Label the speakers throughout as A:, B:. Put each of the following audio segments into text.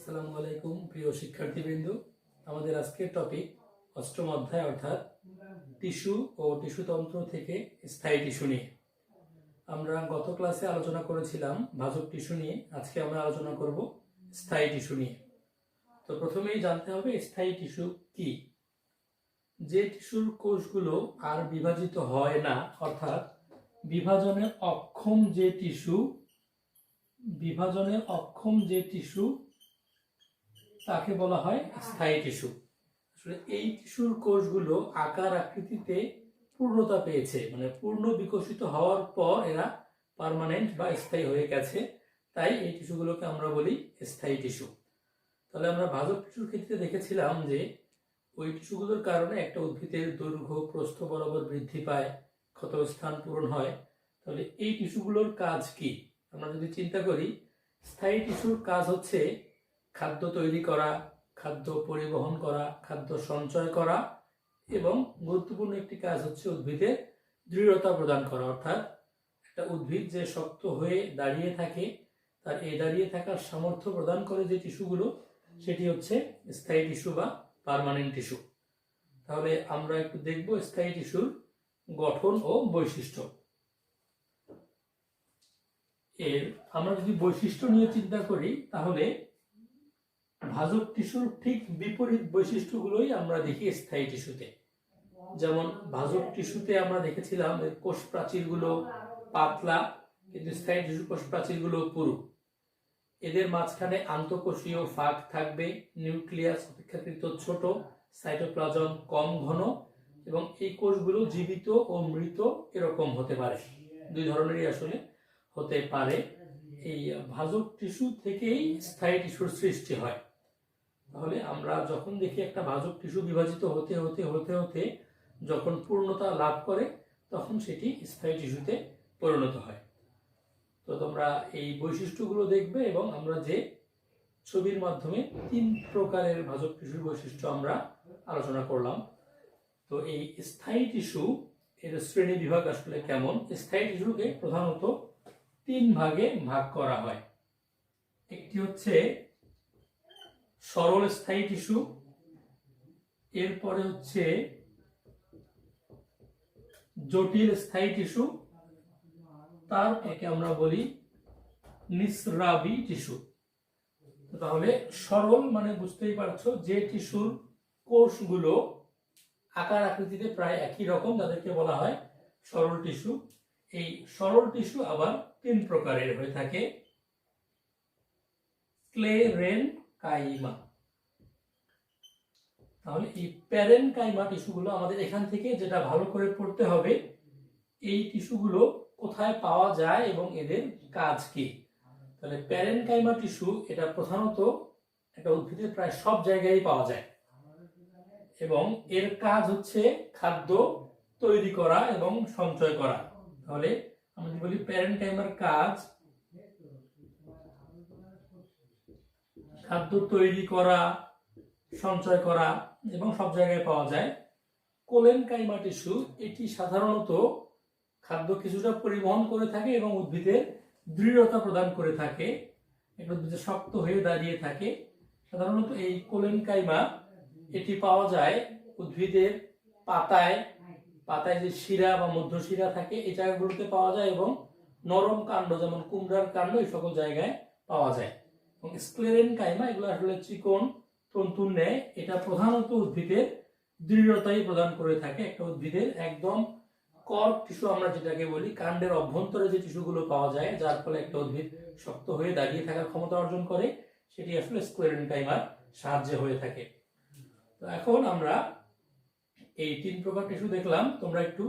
A: আসসালামু আলাইকুম প্রিয় শিক্ষার্থীবৃন্দ। আমাদের আজকের টপিক অষ্টম অধ্যায় অর্থাৎ টিস্যু ও টিস্যুতন্ত্র থেকে স্থায়ী টিস্যু নিয়ে। আমরা গত ক্লাসে আলোচনা করেছিলাম ভাজক টিস্যু নিয়ে, আজকে আমরা আলোচনা করব স্থায়ী টিস্যু নিয়ে। তো প্রথমেই জানতে হবে স্থায়ী টিস্যু কি। যে টিস্যুর কোষগুলো আর বিভাজিত হয় না, অর্থাৎ বিভাজনে অক্ষম যে টিস্যু তাকে বলা হয় স্থায়ী টিস্যু। আসলে এই টিস্যুর কোষগুলো আকার আকৃতিতে পূর্ণতা পেয়েছে, মানে পূর্ণ বিকশিত হওয়ার পর এরা পার্মানেন্ট বা স্থায়ী হয়ে গেছে, তাই এই টিস্যুগুলোকে আমরা বলি স্থায়ী টিস্যু। তাহলে আমরা ভাজক টিস্যুর ক্ষেত্রে দেখেছিলাম যে ওই টিস্যুগুলোর কারণে একটা উদ্ভিদের দৈর্ঘ্য প্রস্থ বরাবর বৃদ্ধি পায়, ক্ষতস্থান পূরণ হয়। তাহলে এই টিস্যুগুলোর কাজ কি? আমরা যদি চিন্তা করি, স্থায়ী টিস্যুর কাজ হচ্ছে খাদ্য তৈরি করা, খাদ্য পরিবহন করা, খাদ্য সঞ্চয় করা এবং গুরুত্বপূর্ণ একটি কাজ হচ্ছে উদ্ভিদের দৃঢ়তা প্রদান করা। অর্থাৎ একটা উদ্ভিদ যে শক্ত হয়ে দাঁড়িয়ে থাকে, তার এই দাঁড়িয়ে থাকার সামর্থ্য প্রদান করে যে টিস্যুগুলো, সেটি হচ্ছে স্থায়ী টিস্যু বা পার্মানেন্ট টিস্যু। তাহলে আমরা একটু দেখব স্থায়ী টিস্যুর গঠন ও বৈশিষ্ট্য। আমরা যদি বৈশিষ্ট্য নিয়ে চিন্তা করি, তাহলে ভাজক টিস্যুর ঠিক বিপরীত বৈশিষ্ট্যগুলোই আমরা দেখি স্থায়ী টিস্যুতে। যেমন ভাজক টিস্যুতে আমরা দেখেছিলাম কোষ প্রাচীরগুলো পাতলা, কিন্তু স্থায়ী টিস্যুর কোষ প্রাচীরগুলো পুরু। এদের মাঝখানে আন্তঃকোষীয় ফাঁক থাকবে, নিউক্লিয়াস অপেক্ষাকৃত ছোট, সাইটোপ্লাজম কম ঘন, এবং এই কোষগুলো জীবিত ও মৃত এরকম হতে পারে, দুই ধরনেরই আসলে হতে পারে। এই ভাজক টিস্যু থেকেই স্থায়ী টিস্যুর সৃষ্টি হয়। তাহলে আমরা যখন দেখি একটা ভাজক টিস্যু বিভাজিত হতে হতে হতে হতে যখন পূর্ণতা লাভ করে, তখন সেটি স্থায়ী টিস্যুতে পরিণত হয়। তো তোমরা এই বৈশিষ্ট্যগুলো দেখবে, এবং আমরা যে ছবির মাধ্যমে 3 প্রকারের ভাজক টিস্যুর বৈশিষ্ট্য আমরা আলোচনা করলাম। তো এই স্থায়ী টিস্যু এর শ্রেণী বিভাগ আসলে কেমন? স্থায়ী টিস্যুকে প্রধানত 3 ভাগে ভাগ করা হয়। একটি হচ্ছে সরল স্থায়ী টিস্যু, এরপরে হচ্ছে জটিল স্থায়ী টিস্যু, তার একে আমরা বলি নিঃস্রাবী টিস্যু। তাহলে সরল মানে বুঝতেই পারছো, যে টিস্যুর কোষগুলো আকার আকৃতিতে প্রায় একই রকম, তাদেরকে বলা হয় সরল টিস্যু। এই সরল টিস্যু আবার 3 প্রকারের হয়ে থাকে। স্ক্লেরেনকাইমা। তাহলে এই প্যারেনকাইমা টিস্যুগুলো আমাদের এখান থেকে যেটা ভালো করে পড়তে হবে, এই টিস্যুগুলো কোথায় পাওয়া যায় এবং এদের কাজ কি। তাহলে প্যারেনকাইমা টিস্যু এটা প্রধানত একটা উদ্ভিদের প্রায় সব জায়গায় পাওয়া যায়, এবং এর কাজ হচ্ছে খাদ্য তৈরি করা এবং সঞ্চয় করা। তাহলে আমরা যদি বলি প্যারেনকাইমার কাজ খাদ্য তৈরি করা, সঞ্চয় করা এবং সব জায়গায় পাওয়া যায়। কোলেনকাইমা টিস্যু এটি সাধারণত খাদ্য কিছুটা পরিবহন করে থাকে এবং উদ্ভিদের দৃঢ়তা প্রদান করে থাকে, একটা উদ্ভিদের শক্ত হয়ে দাঁড়িয়ে থাকে। সাধারণত এই কোলেনকাইমা এটি পাওয়া যায় উদ্ভিদের পাতায় যে শিরা বা মধ্যশিরা থাকে, এই জায়গাগুলোতে পাওয়া যায়, এবং নরম কাণ্ড যেমন কুমড়ার কাণ্ড, এই সকল জায়গায় পাওয়া যায়। এবং স্ক্লেরেনকাইমা এগুলো আসলে চিকন তন্তুর ন্যায়, এটা প্রধানত উদ্ভিদের দৃঢ়তাই প্রদান করে থাকে। একটা উদ্ভিদের একদম কর্ক টিস্যু আমরা যেটাকে বলি, কাণ্ডের অভ্যন্তরে যে টিস্যুগুলো পাওয়া যায়, যার ফলে একটা উদ্ভিদ শক্ত হয়ে দাঁড়িয়ে থাকার ক্ষমতা অর্জন করে, সেটি আসলে স্ক্লেরেনকাইমার সাহায্যে হয়ে থাকে। তো এখন আমরা এই 3 প্রকার টিস্যু দেখলাম। তোমরা একটু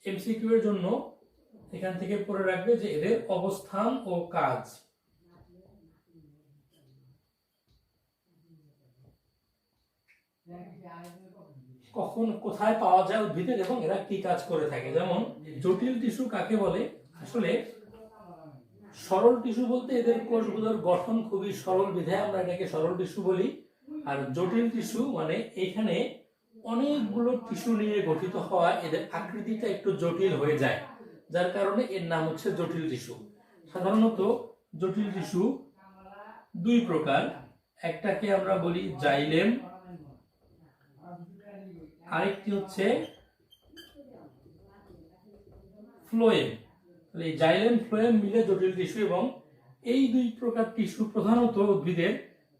A: এমসিকিউ এর জন্য এখান থেকে পড়ে রাখবে যে এদের অবস্থান ও কাজ। কখন কোথায় পাওয়া যায় উদ্ভিদের এবং এরা কি কাজ করে থাকে। যেমন জটিল টিস্যু কাকে বলে? আসলে সরল টিস্যু বলতে এদের কোষগুলোর গঠন খুবই সরল, বিধায় আমরা এটাকে সরল টিস্যু বলি। আর জটিল টিস্যু মানে এখানে অনেকগুলো টিস্যু নিয়ে গঠিত হওয়া, এদের আকৃতিটা একটু জটিল হয়ে যায়, যার কারণে এর নাম হচ্ছে জটিল টিস্যু। সাধারণত জটিল টিস্যু 2 প্রকার। একটাকে আমরা বলি জাইলেম, আরেকটি হচ্ছে ফ্লোয়েম। তাহলে এই জাইলেম ফ্লোয়েম মিলে জটিল টিস্যু, এবং এই দুই প্রকার টিস্যু প্রধানত উদ্ভিদের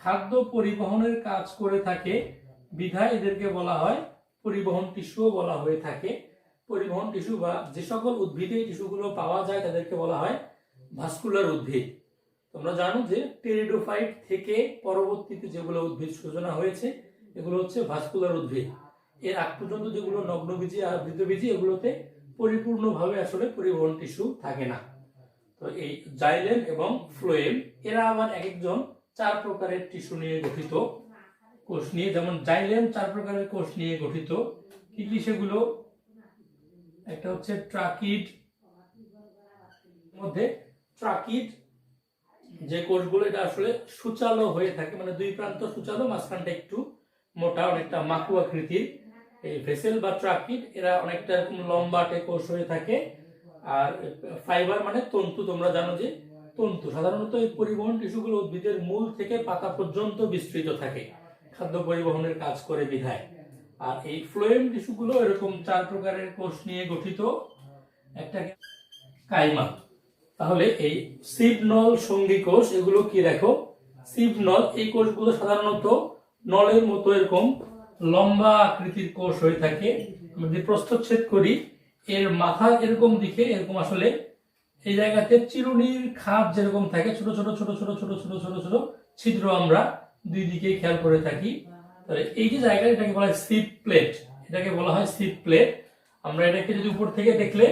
A: খাদ্য পরিবহনের কাজ করে থাকে বিধায় এদেরকে বলা হয় পরিবহন টিস্যুও বলা হয়ে থাকে। পরিবহন টিস্যু বা যে সকল উদ্ভিদে টিস্যুগুলো পাওয়া যায় তাদেরকে বলা হয় ভাস্কুলার উদ্ভিদ। তোমরা জানো যে টেরিডোফাইট থেকে পরবর্তীতে যেগুলো উদ্ভিদ সূচনা হয়েছে এগুলো হচ্ছে ভাস্কুলার উদ্ভিদ। এর আগ পর্যন্ত যেগুলো নগ্নবীজি আর বৃত্তবীজি এগুলোতে পরিপূর্ণভাবে আসলে পরিবহন টিস্যু থাকে না। তো এই জাইলেম এবং ফ্লোয়েম এরা আবার এক একজন 4 প্রকারের টিস্যু নিয়ে গঠিত, কোষ নিয়ে। যেমন জাইলেম 4 প্রকারের কোষ নিয়ে গঠিত। কি কি সেগুলো? একটা হচ্ছে ট্রাকিড, মধ্যে ট্রাকিড যে কোষগুলো এটা আসলে সূচালো হয়ে থাকে, মানে দুই প্রান্ত সূচালো, মাঝখানটা একটু মোটা, অনেকটা মাকু আকৃতির। এই ভেসেল বা ট্রাকিড এরা অনেকটা এরকম লম্বাটে কোষ হয়ে থাকে। আর ফাইবার মানে তন্তু, তোমরা জানো যে তন্তু সাধারণত এই পরিবহন টিস্যুগুলো উদ্ভিদের মূল থেকে পাতা পর্যন্ত বিস্তৃত থাকে, খাদ্য পরিবহনের কাজ করে বিধায়। আর এই ফ্লোয়েম টিস্যুগুলো এরকম 4 প্রকারের কোষ নিয়ে গঠিত। একটা কাইমা। তাহলে এই সিভ নল সঙ্গী কোষ এগুলো কি দেখো? সিভ নল এই কোষগুলো সাধারণত নলের মতো এরকম লম্বা আকৃতির কোষ হয়ে থাকে। আমরা যদি প্রস্থচ্ছেদ করি এর মাথা এরকম দিকে এরকম আসলে এই জায়গাতে চিরুনির খাপ যেরকম থাকে ছোট ছোট ছোট ছোট ছোট ছোট ছোট ছোট ছিদ্র আমরা দুই দিকে খেয়াল করে থাকি। তাহলে এই যে জায়গা এটাকে বলা হয় সিভ প্লেট, এটাকে বলা হয় সিভ প্লেট। আমরা এটাকে যদি উপর থেকে দেখলে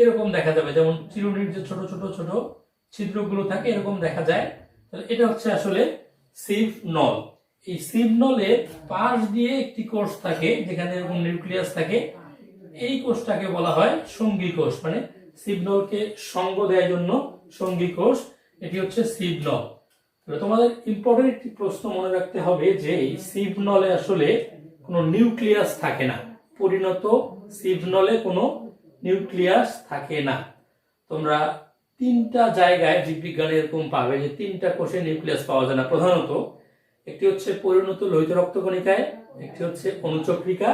A: এরকম দেখা যাবে, যেমন চিরুনির যে ছোট ছোট ছোট ছিদ্রগুলো থাকে এরকম দেখা যায়। তাহলে এটা হচ্ছে আসলে সিভ নল। এই সিভ নলের পাশ দিয়ে একটি কোষ থাকে যেখানে এরকম নিউক্লিয়াস থাকে, এই কোষটাকে বলা হয় সঙ্গী কোষ, মানে সিভ নলকে সঙ্গ দেওয়ার জন্য সঙ্গী কোষ, এটি হচ্ছে সিভ নল। তোমাদের ইম্পর্টেন্ট একটি প্রশ্ন মনে রাখতে হবে যে এই সিভ নলে আসলে কোনো নিউক্লিয়াস থাকে না, পরিণত সিভ নলে কোনো নিউক্লিয়াস থাকে না। তোমরা 3টা জায়গায় জীববিজ্ঞানে এরকম পাবে যে 3টা কোষে নিউক্লিয়াস পাওয়া যায় না প্রধানত। একটি হচ্ছে পরিণত লোহিত রক্তকণিকায়, একটি হচ্ছে অনুচক্রিকা,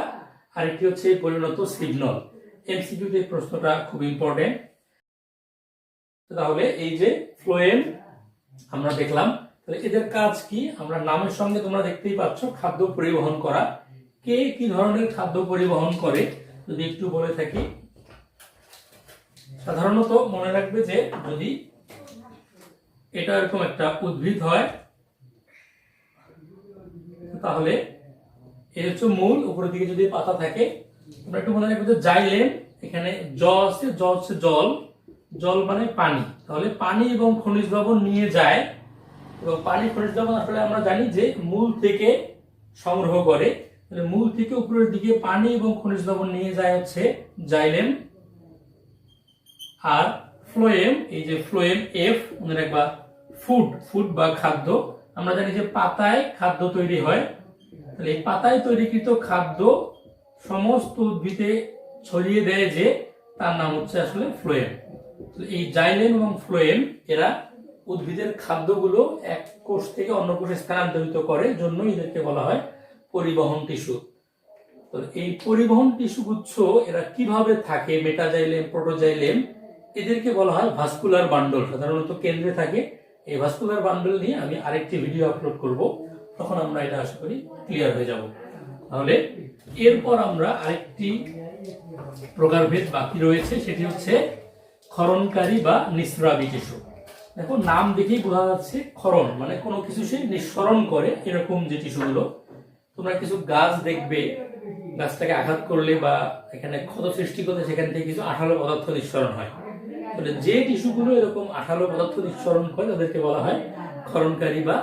A: আর একটি হচ্ছে পরিণত সিভ নল। এমসিকিউতে এই প্রশ্নটা খুব ইম্পর্টেন্ট। তাহলে এই যে ফ্লোয়েম আমরা দেখলাম, তাহলে এদের কাজ কি? আমরা নামের সঙ্গে তোমরা দেখতেই পাচ্ছ খাদ্য পরিবহন করা। কে কি ধরনের খাদ্য পরিবহন করে যদি একটু বলে থাকি, সাধারণত মনে রাখবে যে যদি এটা এরকম একটা উদ্ভিদ হয় তাহলে এর হচ্ছে মূল, উপরের দিকে যদি পাতা থাকে। তোমরা একটু মনে রাখবে যে জাইলেম, এখানে জ আছে, জ হচ্ছে জল, জল মানে পানি। তাহলে পানি এবং খনিজ লবণ নিয়ে যায়, এবং পানি খনিজ লবণ আসলে আমরা জানি যে মূল থেকে সংগ্রহ করে। মূল থেকে উপরের দিকে পানি এবং খনিজ লবণ নিয়ে যায় হচ্ছে জাইলেম। আর ফ্লোয়েম, এই যে ফ্লোয়েম এফ মনে রাখবা, ফুড, ফুড বা খাদ্য। আমরা জানি যে পাতায় খাদ্য তৈরি হয়, তাহলে এই পাতায় তৈরিকৃত খাদ্য সমস্ত উদ্ভিদে ছড়িয়ে দেয় যে তার নাম হচ্ছে আসলে ফ্লোয়েম। এই জাইলেম এবং ফ্লোয়েম এরা উদ্ভিদের খাদ্যগুলো এক কোষ থেকে অন্য কোষে স্থানান্তরিত করে, জন্য এদেরকে বলা হয় পরিবহন টিস্যু। তো এই পরিবহন টিস্যু গুচ্ছ এরা কিভাবে থাকে, মেটাজাইলেম, প্রোটোজাইলেম, এদেরকে বলা হয় ভাস্কুলার বান্ডল। সাধারণত কেন্দ্রে থাকে। এই ভাস্কুলার বান্ডল নিয়ে আমি আরেকটি ভিডিও আপলোড করব, তখন আমরা এটা আশা করি ক্লিয়ার হয়ে যাব। তাহলে এরপর আমরা আরেকটি প্রকারভেদ বাকি রয়েছে, সেটি হচ্ছে ক্ষরণকারী বা নিঃস্রাবী টিস্যু। দেখো নাম দেখেই বোঝা যাচ্ছে ক্ষরণ মানে কোনো কিছু সে নিঃসরণ করে, এরকম যে টিস্যুগুলো। তোমরা কিছু গাছ দেখবে, গাছটাকে আঘাত করলে বা এখানে ক্ষত সৃষ্টি করলে সেখান থেকে কিছু আঠালো পদার্থ নিঃসরণ হয়। তাহলে যে টিস্যুগুলো এরকম আঠালো পদার্থ নিঃসরণ করে তাদেরকে বলা হয় ক্ষরণকারী বা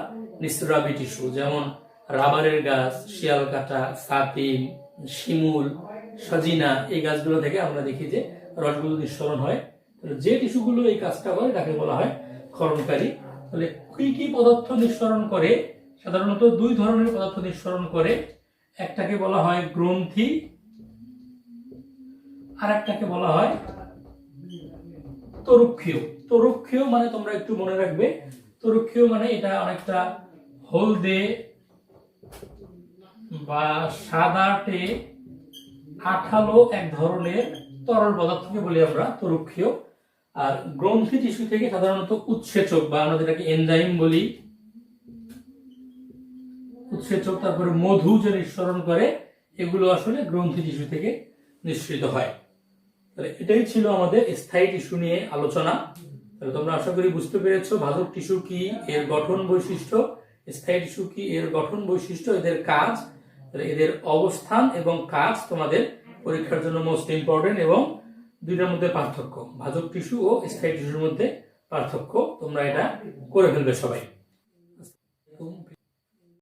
A: নিঃস্রাবী টিস্যু। যেমন রাবারের গাছ, শিয়াল কাঁটা, সাতিম, শিমুল, সজিনা, এই গাছগুলো থেকে আমরা দেখি যে রসগুলো নিঃসরণ হয়। যে টিস্যুগুলো এই কাজটা করে তাকে বলা হয় ক্ষরণকারী। তাহলে কি কি পদার্থ নিঃসরণ করে? সাধারণত 2 ধরনের পদার্থ নিঃসরণ করে। একটাকে বলা হয় গ্রন্থি, আর একটাকে বলা হয় তরুক্ষীয়। তরুক্ষীয় মানে তোমরা একটু মনে রাখবে, তরুক্ষীয় মানে এটা অনেকটা হলদে বা সাদাটে আঠালো এক ধরনের তরল পদার্থকে বলি আমরা তরুক্ষীয়। আর গ্রন্থি টিস্যু থেকে সাধারণত উৎসেচক বা আমরা যেটাকে এনজাইম বলি, উৎসেচক, তারপরে মধু যে নিঃসরণ করে, এগুলো আসলে গ্রন্থি টিস্যু থেকে নিঃসৃত হয়। তাহলে এটাই ছিল আমাদের স্থায়ী টিস্যু নিয়ে আলোচনা। তাহলে তোমরা আশা করি বুঝতে পেরেছো ভাজক টিস্যু কি, এর গঠন বৈশিষ্ট্য, স্থায়ী টিস্যু কি, এর গঠন বৈশিষ্ট্য, এদের কাজ, এদের অবস্থান এবং কাজ তোমাদের পরীক্ষার জন্য মোস্ট ইম্পর্টেন্ট, এবং দুইটার মধ্যে পার্থক্য, ভাজক টিস্যু ও স্থায়ী টিস্যুর মধ্যে পার্থক্য, তোমরা এটা করে ফেলবে সবাই।